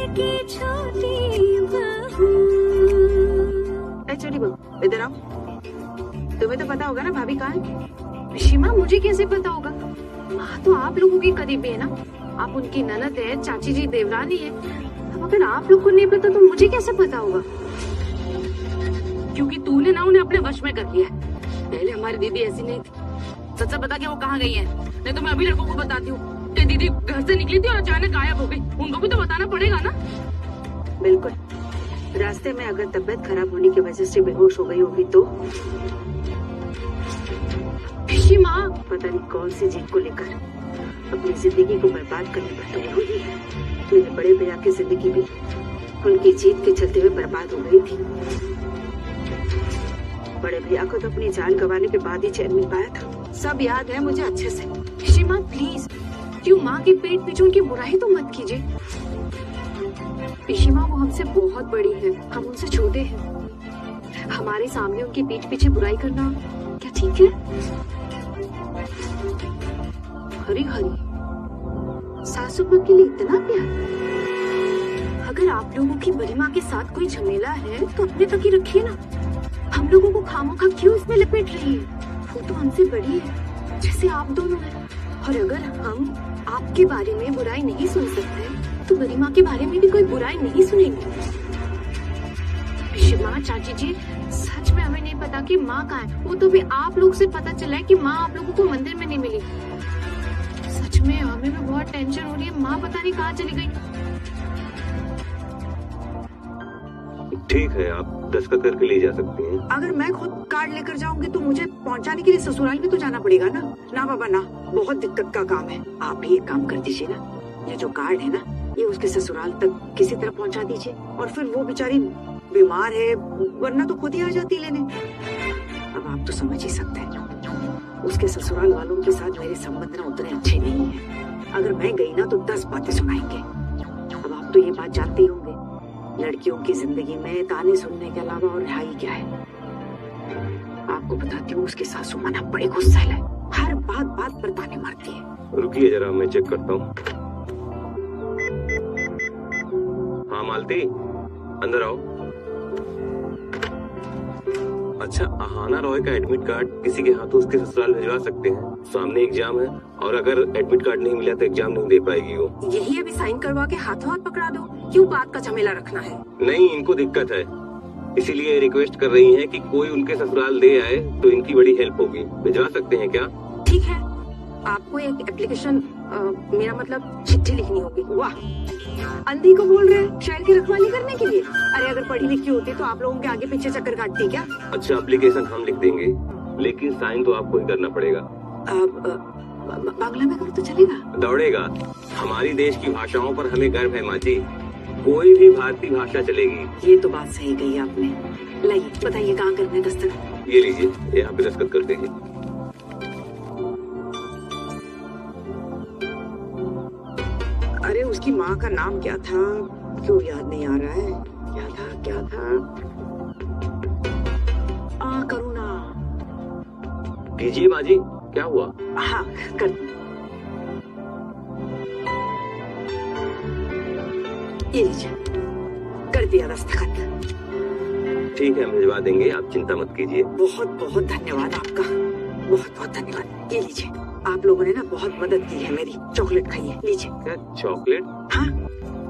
की छोटी बहू। छोटी बहू इधर आओ। तुम्हें तो पता होगा ना भाभी कहाँ है? शिमा, मुझे कैसे पता होगा? माँ तो आप लोगों की करीबी है ना, आप उनकी ननद है, चाची जी देवरानी है। अब अगर आप लोग को नहीं पता तो मुझे कैसे पता होगा? क्योंकि तूने ना उन्हें अपने वश में कर लिया है। पहले हमारी दीदी ऐसी नहीं थी। सच बता के वो कहाँ गई है, नहीं तो मैं अभी लड़कों को बताती हूँ कि दीदी घर से निकली थी और अचानक गायब हो गई। उनको भी तो बताना पड़ेगा ना। बिल्कुल। रास्ते में अगर तबीयत खराब होने की वजह से बेहोश हो गई होगी तो? माँ, पता नहीं कौन सी जीत को लेकर अपनी जिंदगी को बर्बाद करने पर तुली हुई है। मेरे बड़े भैया की जिंदगी भी उनकी जीत के चलते हुए बर्बाद हो गई थी। बड़े भैया को तो अपनी जान गंवाने के बाद ही चैन मिल पाया था। सब याद है मुझे अच्छे से। शिमा प्लीज, क्यों माँ के पेट पीछे उनकी बुराई तो मत कीजिए। शिमा, वो हमसे बहुत बड़ी है, हम उनसे छोटे हैं। हमारे सामने उनकी पीठ पीछे बुराई करना क्या ठीक है? हरी हरी सासू माँ के लिए इतना प्यार। अगर आप लोगों की बड़ी माँ के साथ कोई झमेला है तो अपने तक ही रखिए ना। हम लोगों को खामोखा क्यों इसमें लपेट रही है? वो तो हमसे बड़ी है, जैसे आप दोनों हैं। और अगर हम आपके बारे में बुराई नहीं सुन सकते तो बड़ी माँ के बारे में भी कोई बुराई नहीं सुनेंगे। शिमा चाची जी, सच में हमें नहीं पता कि माँ कहाँ है। वो तो भी आप लोग से पता चला है कि माँ आप लोगों को मंदिर में नहीं मिली। सच में हमें भी बहुत टेंशन हो रही है। माँ पता नहीं कहाँ चली गई। ठीक है, आप दस्तखत करके ले जा सकती हैं। अगर मैं खुद कार्ड लेकर जाऊंगी तो मुझे पहुंचाने के लिए ससुराल भी तो जाना पड़ेगा ना। ना बाबा ना, बहुत दिक्कत का काम है। आप भी एक काम कर दीजिए ना, ये जो कार्ड है ना, ये उसके ससुराल तक किसी तरह पहुंचा दीजिए। और फिर वो बेचारी बीमार है, वरना तो खुद ही आ जाती लेने। अब आप तो समझ ही सकते हैं, उसके ससुराल वालों के साथ मेरे संबंध ना उतने अच्छे नहीं है। अगर मैं गई ना तो 10 बातें सुनाएंगे। अब आप तो ये बात जानते ही होंगे, लड़कियों की जिंदगी में ताने सुनने के अलावा और रिहाई क्या है। आपको बताती हूँ, उसकी सासू माँ ना बड़े गुस्सैल है, हर बात पर ताने मारती है। रुकिए जरा, मैं चेक करता हूँ। हाँ मालती, अंदर आओ। अच्छा, आहाना रॉय का एडमिट कार्ड किसी के हाथों उसके ससुराल भिजवा सकते हैं। सामने एग्जाम है और अगर एडमिट कार्ड नहीं मिला तो एग्जाम नहीं दे पाएगी वो। यही अभी साइन करवा के हाथों हाथ पकड़ा दो। क्यों बात का झमेला रखना है? नहीं, इनको दिक्कत है, इसीलिए रिक्वेस्ट कर रही हैं कि कोई उनके ससुराल दे आए तो इनकी बड़ी हेल्प होगी। भिजवा सकते हैं क्या? ठीक है, आपको एक एप्लीकेशन, मेरा मतलब चिट्ठी लिखनी होगी। वाह, अंधी को बोल रहे हैं शहर की रखवाली करने के लिए। अरे अगर पढ़ी लिखी होती तो आप लोगों के आगे पीछे चक्कर काटती क्या? अच्छा, एप्लीकेशन हम लिख देंगे, लेकिन साइन तो आपको ही करना पड़ेगा। बांग्ला में कर तो चलेगा? दौड़ेगा। हमारी देश की भाषाओं पर हमें गर्व है माँ जी, कोई भी भारतीय भाषा चलेगी। ये तो बात सही कही आपने। लाइए बताइए कहाँ करना है दस्तखत? ये लीजिए, यहाँ पे दस्तखत कर देंगे। अरे उसकी माँ का नाम क्या था, क्यों याद नहीं आ रहा है? क्या था? करुणा। कीजिए माँ जी, क्या हुआ? हाँ कर। ये लीजिए, कर दिया दस्तखत। ठीक है, हम भिजवा देंगे, आप चिंता मत कीजिए। बहुत बहुत धन्यवाद आपका, बहुत बहुत धन्यवाद। ये लीजिए, आप लोगों ने ना बहुत मदद की है मेरी। चॉकलेट खाइए, लीजिए। क्या चॉकलेट? हाँ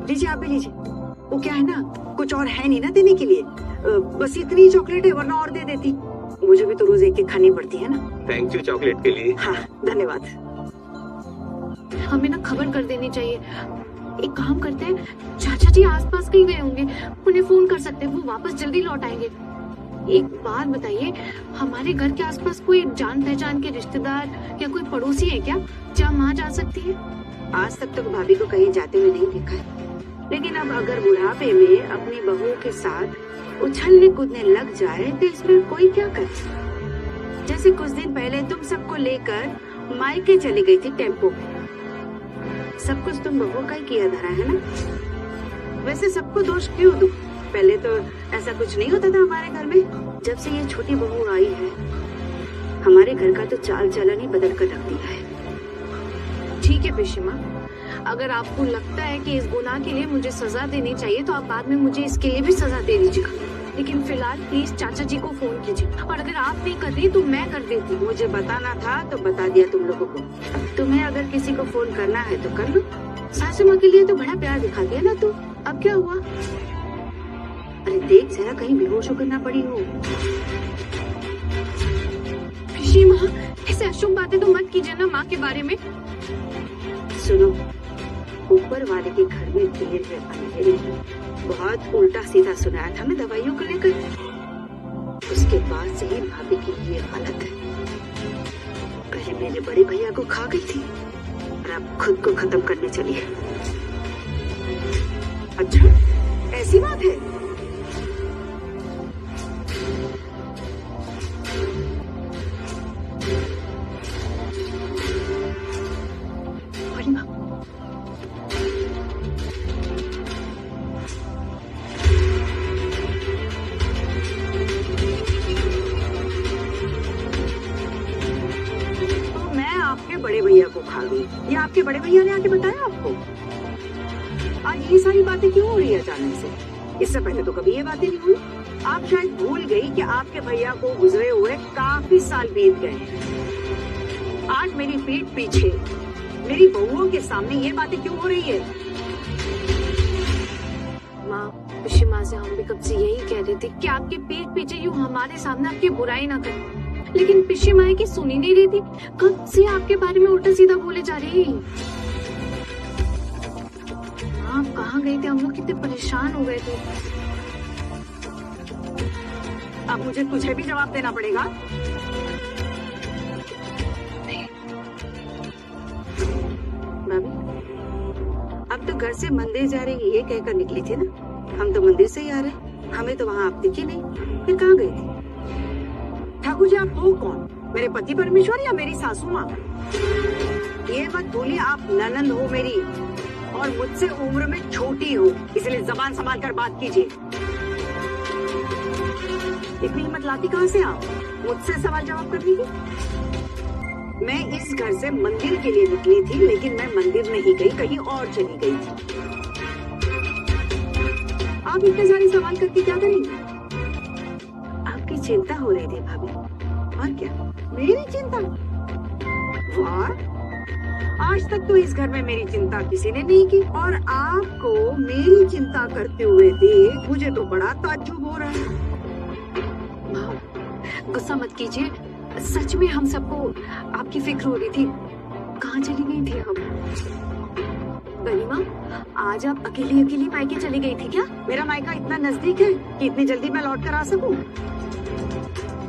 लीजिए, आप भी लीजिए। वो क्या है ना, कुछ और है नहीं ना देने के लिए, बस इतनी चॉकलेट है, वरना और दे देती। मुझे भी तो रोज एक एक खानी पड़ती है ना। थैंक यू चॉकलेट के लिए। हाँ धन्यवाद। हमें ना खबर कर देनी चाहिए। एक काम करते हैं, चाचा जी आसपास कहीं गए होंगे, उन्हें फोन कर सकते हैं, वो वापस जल्दी लौट आएंगे। एक बात बताइए, हमारे घर के आसपास कोई जान पहचान के रिश्तेदार या कोई पड़ोसी है क्या जहाँ माँ जा सकती है? आज तक तो भाभी को कहीं जाते हुए नहीं देखा है, लेकिन अब अगर बुढ़ापे में अपनी बहू के साथ उछलने कूदने लग जाए तो इसमें कोई क्या करे। जैसे कुछ दिन पहले तुम सबको लेकर मायके चली गई थी टेम्पो में। सब कुछ तुम बहू का ही किया धरा है ना। वैसे सबको दोष क्यों दूं? पहले तो ऐसा कुछ नहीं होता था हमारे घर में। जब से ये छोटी बहू आई है, हमारे घर का तो चाल चलन ही बदल कर रख दिया है। ठीक है पिशिमा, अगर आपको लगता है कि इस गुनाह के लिए मुझे सजा देनी चाहिए तो आप बाद में मुझे इसके लिए भी सजा दे दीजिएगा, लेकिन फिलहाल प्लीज चाचा जी को फोन कीजिए, और अगर आप नहीं कर रही तो मैं कर देती हूँ। मुझे बताना था तो बता दिया तुम लोगों को। तुम्हें अगर किसी को फोन करना है तो कर लो। सासू माँ के लिए तो बड़ा प्यार दिखा दिया ना तू, अब क्या हुआ? अरे देख जरा कहीं बेहोश होकर ना पड़ी हो। पिशी माँ, ऐसे अशुभ बातें तो मत कीजिए ना माँ के बारे में। सुनो, ऊपर वाले के घर में देर है अंधेरे है। बहुत उल्टा सीधा सुनाया था मैं दवाइयों को लेकर। उसके बाद से ही भाभी की ये हालत है। पहले मेरे बड़े भैया को खा गई थी और अब खुद को खत्म करने चली है। अच्छा, ऐसी बात है? बड़ी माँ, तो मैं आपके बड़े भैया को खा गई, ये आपके बड़े भैया ने आके बताया आपको? आज ये सारी बातें क्यों हो रही है अचानक से? इससे पहले तो कभी ये बातें नहीं हुई। आप शायद भूल गई कि आपके भैया को गुजरे हुए काफी साल बीत गए हैं। आज मेरी पीठ पीछे मेरी बहुओं के सामने ये बातें क्यों हो रही है? माँ, पिशी माँ से हम भी कब से यही कह रहे थे कि आपके पीठ पीछे यूँ हमारे सामने आपकी बुराई ना करें, लेकिन पिशी माँ की सुनी नहीं रही थी। कब से आपके बारे में उल्टा सीधा बोले जा रही है। आप कहाँ गए थे? हम लोग कितने परेशान हो गए थे। अब मुझे तुझे भी जवाब देना पड़ेगा। भाभी, अब तो घर से मंदिर जा रही ये कहकर निकली थी ना। हम तो मंदिर से ही आ रहे, हमें तो वहाँ आप दिखी नहीं, फिर कहाँ गई थी? ठाकुर जी, आप हो कौन? मेरे पति परमेश्वर या मेरी सासू माँ? ये मत भूलिए आप ननंद हो मेरी, और मुझसे उम्र में छोटी हो, इसलिए जबान संभाल कर बात कीजिए। इतनी हिम्मत लाती कहाँ से आप मुझसे सवाल जवाब करने की? मैं इस घर से मंदिर के लिए निकली थी, लेकिन मैं मंदिर नहीं गई, कहीं और चली गई थी। आप इतने सारे सवाल करके क्या करेंगे? आपकी चिंता हो रही थी भाभी, और क्या? मेरी चिंता? वाह, आज तक तो इस घर में मेरी चिंता किसी ने नहीं की, और आपको मेरी चिंता करते हुए देख मुझे तो बड़ा ताज्जुब हो रहा है। गुस्सा मत कीजिए, सच में हम सबको आपकी फिक्र हो रही थी। कहाँ चली गई थी आप? गरिमा, आज आप अकेली अकेली मायके चली गई थी क्या? मेरा मायका इतना नजदीक है कि इतनी जल्दी मैं लौट कर आ सकूं?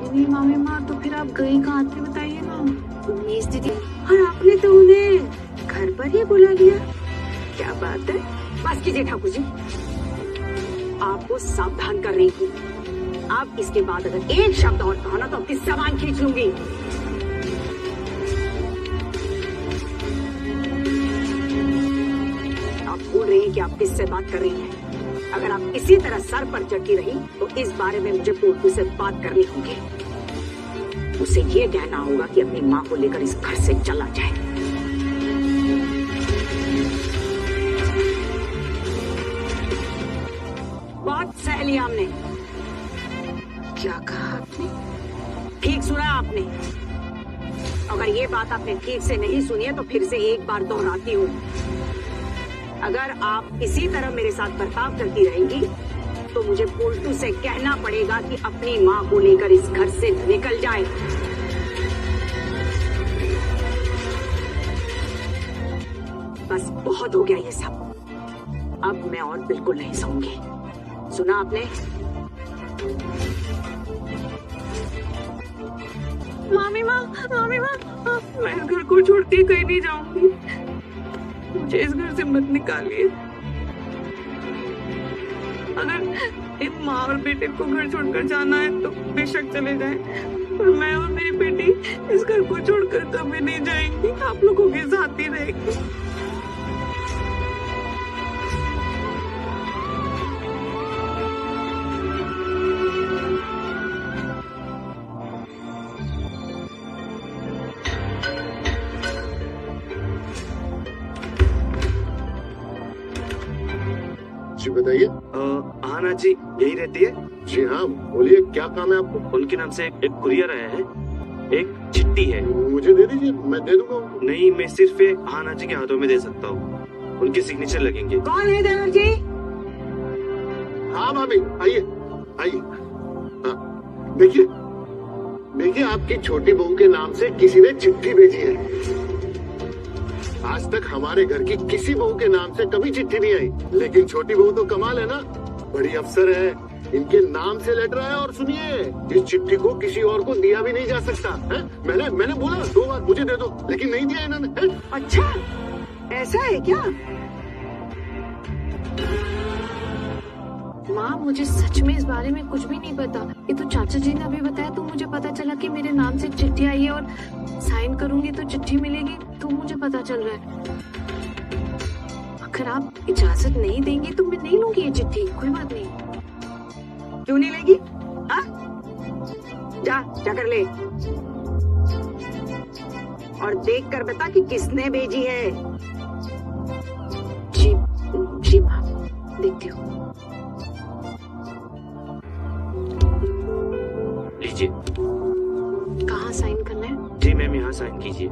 नहीं मामी माँ, तो फिर आप गई कहाँ थी बताइए ना। उम्मीद दीदी, और आपने तो उन्हें घर पर ही बुला लिया, क्या बात है? बस कीजिए ठाकुर जी, आपको सावधान कर रही थी। आप इसके बाद अगर एक शब्द और कहा ना तो आपकी जबान खींच लूंगी। आप भूल रही हैं कि आप किससे बात कर रही हैं। अगर आप इसी तरह सर पर चढ़ती रही तो इस बारे में मुझे पोर्टू से बात करनी होगी। उसे ये कहना होगा कि अपनी माँ को लेकर इस घर से चला जाए। बहुत सह लिया हमने। क्या कहा आपने? ठीक सुना आपने। अगर ये बात आपने ठीक से नहीं सुनी है तो फिर से एक बार दोहराती हूँ। अगर आप इसी तरह मेरे साथ बर्ताव करती रहेंगी तो मुझे पोल्टू से कहना पड़ेगा कि अपनी माँ को लेकर इस घर से निकल जाए। बस बहुत हो गया ये सब। अब मैं और बिल्कुल नहीं सहूंगी। सुना आपने? मामी माँ, मैं इस घर को छोड़ के कहीं नहीं जाऊंगी। मुझे इस घर से मत निकालिए। अगर इन माँ और बेटे को घर छोड़कर जाना है तो बेशक चले जाएं, पर मैं और मेरी बेटी इस घर को छोड़कर कभी नहीं जाएंगी। आप लोगों के साथ ही रहेंगी। जी बताइए। हाँ ना जी, यही रहती है। जी हाँ बोलिए, क्या काम है आपको? उनके नाम से एक कुरियर आया है, एक चिट्ठी है। मुझे दे दीजिए, मैं दे दूंगा उनको। नहीं, मैं सिर्फ हाना जी के हाथों में दे सकता हूँ, उनके सिग्नेचर लगेंगे। कौन है देवर जी? हाँ भाभी आइए आइए। हाँ, देखिए देखिए, आपकी छोटी बहू के नाम से किसी ने चिट्ठी भेजी है। आज तक हमारे घर की किसी बहू के नाम से कभी चिट्ठी नहीं आई, लेकिन छोटी बहू तो कमाल है ना, बड़ी अफसर है, इनके नाम से लेटर आया। और सुनिए, इस चिट्ठी को किसी और को दिया भी नहीं जा सकता है। मैंने बोला 2 बार मुझे दे दो, लेकिन नहीं दिया इन्होंने है? अच्छा, ऐसा है क्या? माँ, मुझे सच में इस बारे में कुछ भी नहीं पता। ये तो चाचा जी ने अभी बताया तो मुझे पता चला कि मेरे नाम से चिट्ठी आई है और साइन करूंगी तो चिट्ठी मिलेगी, तो मुझे पता चल रहा है। अगर आप इजाजत नहीं देंगे तो मैं नहीं लूंगी ये चिट्ठी, कोई बात नहीं। क्यों नहीं लेगी? हाँ? जा कर ले और देख कर बता कि किसने भेजी है। जी जी माँ, देखती हूँ। लीजिए। कहाँ साइन करना है? जी मैम, यहाँ साइन कीजिए।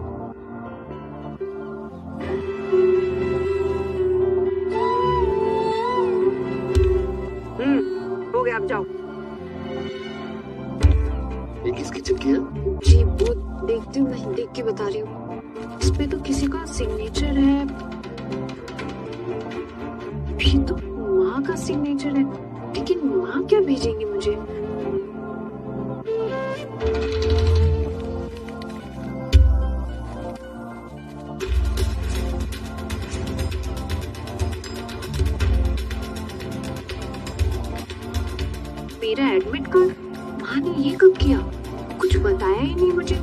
हो गया, अब जाओ। ये किसकी चिट्ठी है? जी वो देखती हूँ, मैं देख के बता रही हूँ। इस पे तो किसी का सिग्नेचर है, भी तो माँ का सिग्नेचर है, लेकिन माँ क्या भेजेंगी मुझे? मेरा एडमिट कार्ड माँ ने ये कब किया? कुछ बताया ही नहीं मुझे।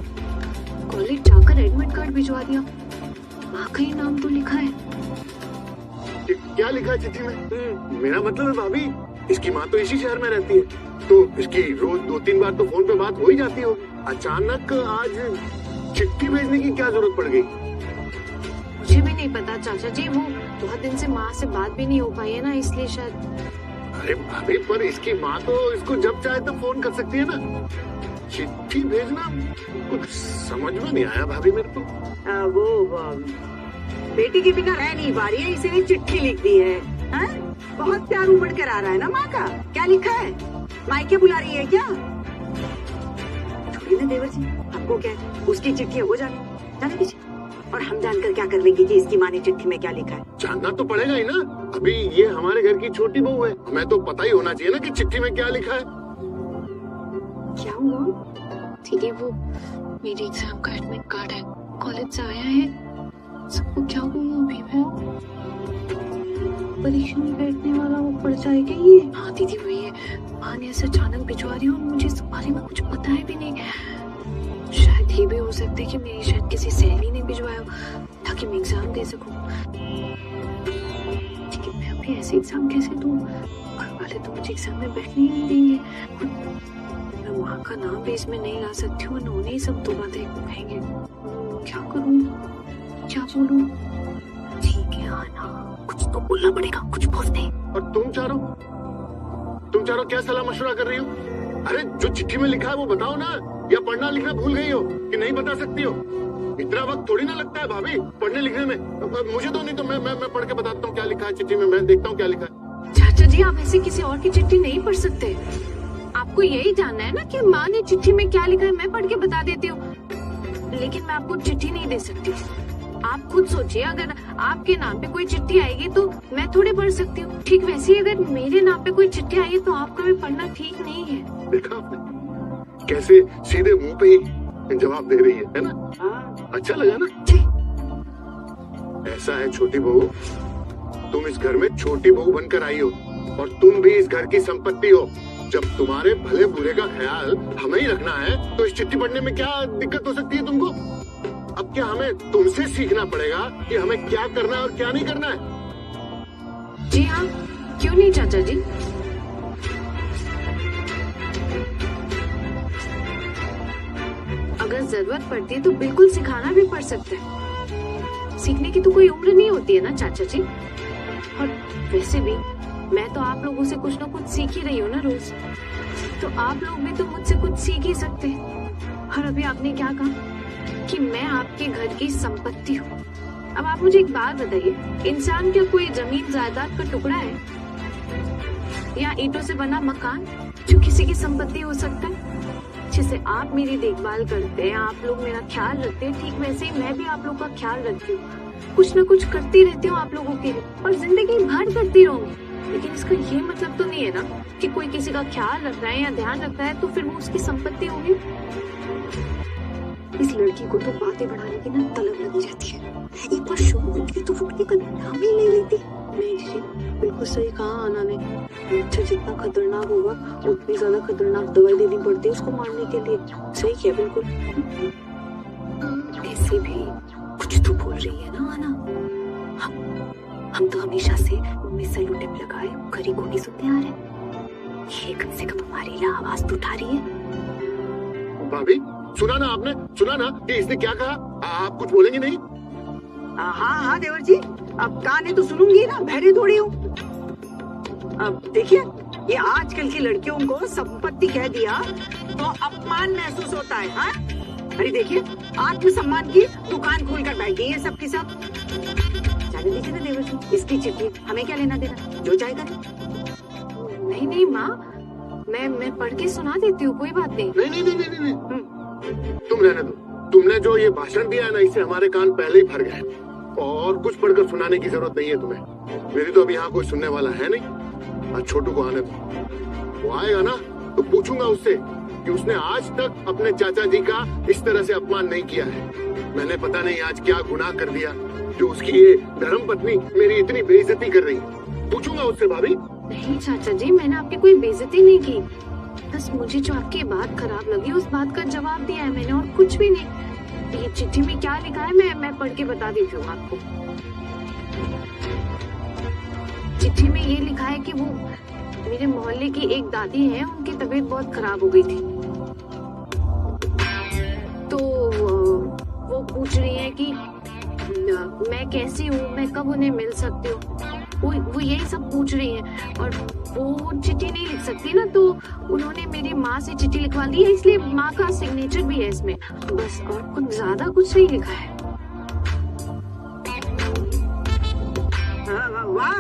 कॉलेज जाकर एडमिट कार्ड भिजवा दिया। माँ का ही नाम तो लिखा है। क्या लिखा है चिट्ठी में? मेरा मतलब है भाभी, इसकी माँ तो इसी शहर में रहती है, तो इसकी रोज 2-3 बार तो फोन पे बात हो ही जाती होगी। अचानक आज चिट्ठी भेजने की क्या जरूरत पड़ गई? मुझे भी नहीं पता चाचा जी, वो बहुत दिन से माँ से बात भी नहीं हो पाई है ना, इसलिए शायद। अरे भाभी, पर इसकी माँ तो इसको जब चाहे तब फोन कर सकती है ना। चिट्ठी भेजना कुछ समझ में नहीं आया भाभी मेरे को। बेटी के बिना रह नहीं पा रही है, इसीलिए चिट्ठी लिख दी है। हाँ? बहुत प्यार उमड़ कर आ रहा है ना माँ का। क्या लिखा है? मायके बुला रही है क्या? छोड़िए ना देवर जी, आपको क्या है, उसकी चिट्ठी है, वो जाने दीजिए। और हम जानकर क्या कर लेंगे कि इसकी माँ ने चिट्ठी में क्या लिखा है? जानना तो पड़ेगा ही ना, अभी ये हमारे घर की छोटी बहू है, हमें तो पता ही होना चाहिए ना कि चिट्ठी में क्या लिखा है। क्या हुआ? दीदी, वो मेरी एग्जाम का एडमिट कार्ड है, कॉलेज से आया है। सबको क्या हुआ? अभी मैं परीक्षा में बैठने वाला वो पड़ जाएगा ये। हाँ दीदी, वही है। माँ ने ऐसे अचानक भिजवा रही और मुझे इस बारे में कुछ पता है भी नहीं। शायद ये भी हो सकता है कि मेरी शायद किसी सहेली ने भिजवाया ताकि मैं एग्जाम दे सकूं। लेकिन मैं अभी ऐसे एग्जाम कैसे दूं? घर वाले तो मुझे एग्जाम में बैठने ही नहीं देंगे। मैं माँ का नाम भी इसमें नहीं ला सकती हूँ, उन्होंने ही सब 2 बातें कहेंगे। क्या करूँ, क्या बोलूँ? ठीक है आना, कुछ तो बोलना पड़ेगा, कुछ बोल नहीं। और तुम चारों क्या सलाह मशवरा कर रही हो? अरे जो चिट्ठी में लिखा है वो बताओ ना, या पढ़ना लिखना भूल गई हो कि नहीं बता सकती हो? इतना वक्त थोड़ी ना लगता है भाभी पढ़ने लिखने में। मुझे तो नहीं तो मैं पढ़ के बताता हूँ क्या लिखा है चिट्ठी में, मैं देखता हूँ क्या लिखा है। चाचा जी, आप ऐसे किसी और की चिट्ठी नहीं पढ़ सकते। आपको यही जानना है ना कि माँ ने चिट्ठी में क्या लिखा है, मैं पढ़ के बता देती हूँ, लेकिन मैं आपको चिट्ठी नहीं दे सकती। आप खुद सोचिए, अगर आपके नाम पे कोई चिट्ठी आएगी तो मैं थोड़ी पढ़ सकती हूँ, ठीक वैसे ही अगर मेरे नाम पे कोई चिट्ठी आई है तो आपका भी पढ़ना ठीक नहीं है। देखा आपने कैसे सीधे मुंह पे ही जवाब दे रही है ना? अच्छा लगा ना? ऐसा है छोटी बहू, तुम इस घर में छोटी बहू बनकर आई हो और तुम भी इस घर की संपत्ति हो। जब तुम्हारे भले बुरे का ख्याल हमें ही रखना है तो इस चिट्ठी पढ़ने में क्या दिक्कत हो सकती है तुमको? अब क्या हमें तुमसे सीखना पड़ेगा कि हमें क्या करना है और क्या नहीं करना है? जी हाँ, क्यों नहीं चाचा जी। अगर जरूरत पड़ती है तो बिल्कुल सिखाना भी पड़ सकता है। सीखने की तो कोई उम्र नहीं होती है ना चाचा जी। और वैसे भी मैं तो आप लोगों से कुछ ना कुछ सीख ही रही हूँ ना रोज, तो आप लोग भी तो मुझसे कुछ सीख ही सकते हैं। और अभी आपने क्या कहा कि मैं आपके घर की संपत्ति हूँ। अब आप मुझे एक बात बताइए, इंसान क्या कोई जमीन जायदाद का टुकड़ा है या ईंटों से बना मकान जो किसी की संपत्ति हो सकता है? जैसे आप मेरी देखभाल करते हैं, आप लोग मेरा ख्याल रखते हैं, ठीक वैसे ही मैं भी आप लोग का ख्याल रखती हूँ। कुछ ना कुछ करती रहती हूँ आप लोगों के लिए और जिंदगी भर करती रहूंगी। लेकिन इसका ये मतलब तो नहीं है ना कि कोई किसी का ख्याल रख रहा है या ध्यान रख रहा है तो फिर वो उसकी संपत्ति होगी। इस लड़की को तो बातें बढ़ाने की ना तलब लगी रहती है। एक बार शुरू होती तो वो कभी नाम ही नहीं लेती। नहीं जी, बिल्कुल सही कहा आना ने। अच्छा जितना खतरनाक होगा उतनी ज्यादा खतरनाक दवाई देनी पड़ती है उसको मारने के लिए। सही किया बिल्कुल। ऐसे भी कुछ तो बोल रही है ना आना। हम तो हमेशा से मुंह सैल्यूट लगाए घड़ी को नहीं सुनते आ रहे। ये कम से कम हमारी लिए आवाज तो उठा रही है। भाभी सुना ना आपने, सुना ना कि इसने क्या कहा? आप कुछ बोलेंगे नहीं? हाँ हाँ देवर जी, अब कान है तो सुनूंगी ना, बहरे थोड़ी हूँ। अब देखिए, ये आजकल की लड़कियों को संपत्ति कह दिया तो अपमान महसूस होता है। हाँ? अरे देखिए, आत्मसम्मान की दुकान खोलकर बैठ गई है सबके सब। जाने दीजिए ना देवर जी, इसकी चिट्ठी हमें क्या लेना देना, जो चाहे करे। नहीं नहीं माँ, मैं पढ़ के सुना देती हूँ, कोई बात नहीं। नहीं। तुम रहने दो। तुमने जो ये भाषण दिया है ना, इससे हमारे कान पहले ही भर गए और कुछ पढ़कर सुनाने की जरूरत नहीं है तुम्हें। मेरी तो अभी यहाँ कोई सुनने वाला है नहीं। आज छोटू को आने दो, वो आएगा ना तो पूछूंगा उससे कि उसने आज तक अपने चाचा जी का इस तरह से अपमान नहीं किया है। मैंने पता नहीं आज क्या गुनाह कर दिया जो उसकी ये धर्म पत्नी मेरी इतनी बेइज्जती कर रही है। पूछूंगा उससे भाभी। नहीं चाचा जी, मैंने आपकी कोई बेइज्जती नहीं की, बस मुझे जो आपकी बात खराब लगी उस बात का जवाब दिया है मैंने, और कुछ भी नहीं। ये चिट्ठी में क्या लिखा है मैं पढ़ के बता देती हूँ आपको। चिट्ठी में ये लिखा है कि वो मेरे मोहल्ले की एक दादी है, उनकी तबीयत बहुत खराब हो गई थी, तो वो पूछ रही है कि मैं कैसी हूँ, मैं कब उन्हें मिल सकती हूँ। वो यही सब पूछ रही है और वो चिट्ठी नहीं लिख सकती ना, तो उन्होंने मेरी माँ से चिट्ठी लिखवा ली है, इसलिए माँ का सिग्नेचर भी है इसमें, बस। और कुछ ज्यादा कुछ नहीं लिखा है। वाह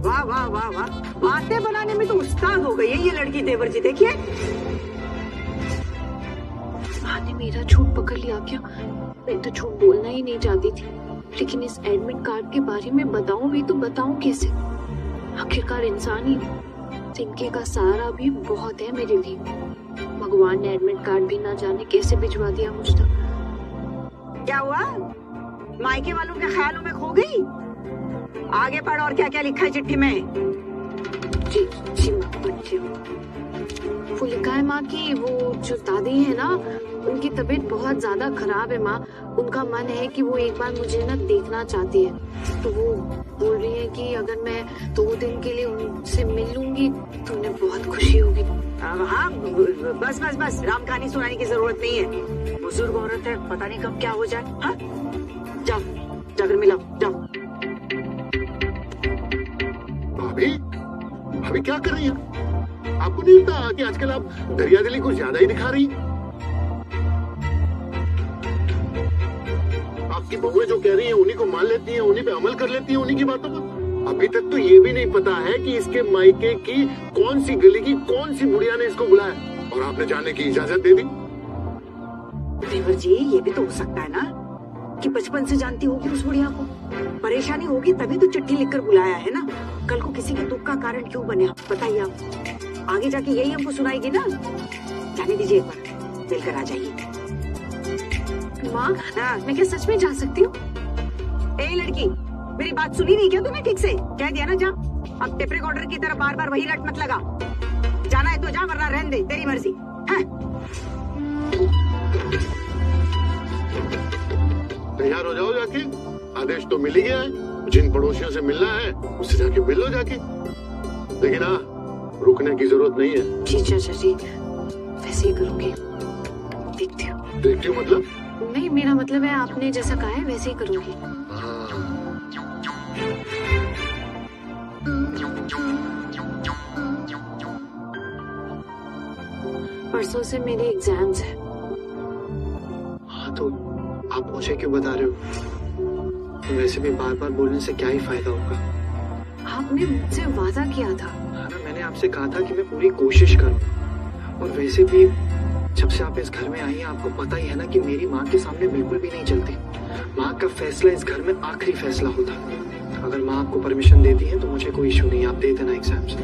वाह वाह वाह वाह, बातें बनाने में तो उस्ताद हो गई है ये लड़की देवर जी। देखिए, माँ ने मेरा झूठ पकड़ लिया क्या? मैं तो झूठ बोलना ही नहीं चाहती थी, लेकिन इस एडमिट कार्ड के बारे में बताऊं भी तो बताऊं कैसे? आखिरकार इंसान ही हूं। जिंदगी का सहारा भी बहुत है मेरे लिए। भगवान ने एडमिट कार्ड भी ना जाने कैसे भिजवा दिया मुझ तक। क्या हुआ? मायके वालों के ख्यालों में खो गई? आगे पढ़, और क्या क्या लिखा है चिट्ठी में? जी जी माँ, पढ़ती हूँ। वो लिखा है माँ की वो जो दादी है ना, उनकी तबीयत बहुत ज्यादा खराब है माँ। उनका मन है कि वो एक बार मुझे ना देखना चाहती है, तो वो बोल रही है कि अगर मैं 2 दिन के लिए उनसे मिल लूंगी तो उन्हें बहुत खुशी होगी। हाँ बस बस बस, राम कहानी सुनाने की जरूरत नहीं है। बुजुर्ग औरत है, पता नहीं कब क्या हो जाए। हाँ? जाओ जाकर मिलाओ, जाओ। भाभी भाभी क्या कर रही है? आपको नहीं लगता कि आजकल आप दरियादिली कुछ ज्यादा ही दिखा रही हैं? आपकी बहुएं जो कह रही हैं उन्हीं को मान लेती हैं, उन्हीं पे अमल कर लेती हैं, उन्हीं की बातों पर। अभी तक तो ये भी नहीं पता है कि इसके मायके की कौन सी गली की कौन सी बुढ़िया ने इसको बुलाया और आपने जाने की इजाजत दे दी। देवर जी, ये भी तो हो सकता है ना कि बचपन से जानती होगी उस बुढ़िया को, परेशानी होगी तभी तो चिट्ठी लिखकर बुलाया है ना। कल को किसी के दुख का कारण क्यों बने, बताइए आप। आगे जाके यही हमको सुनाएगी ना। जाने दीजिए, एक बार मिलकर आ जाइए। माँ, हाँ। मैं क्या सच में जा सकती हूँ? ए लड़की, मेरी बात सुनी नहीं क्या तूने ठीक से? कह दिया ना जा। अब टेप रिकॉर्डर की तरह बार बार वही रट मत लगा। जाना है तो जा, वरना रहने दे, तेरी मर्जी है। तैयार हो जाओ जाके, आदेश तो मिल ही गया है। जिन पड़ोसियों से मिलना है उससे जाके मिल लो जाके। लेकिन हाँ, रुकने की जरूरत नहीं है। जी चाचा जी, वैसे ही करूँगी। देखती हूँ। देखती हूँ मतलब? नहीं, मेरा मतलब है आपने जैसा कहा है वैसे ही करूँगी। परसों से मेरे एग्जाम्स हैं। हाँ तो आप मुझे क्यों बता रहे हो? वैसे भी बार बार बोलने से क्या ही फायदा होगा। आपने मुझसे वादा किया था। हाँ ना, मैंने आपसे कहा था कि मैं पूरी कोशिश करूँ। और वैसे भी जब से आप इस घर में आई हैं आपको पता ही है ना कि मेरी माँ के सामने बिल्कुल भी नहीं चलती। माँ का फैसला इस घर में आखिरी फैसला होता है। अगर माँ आपको परमिशन देती है तो मुझे कोई इशू नहीं, आप दे देना एग्जाम्स।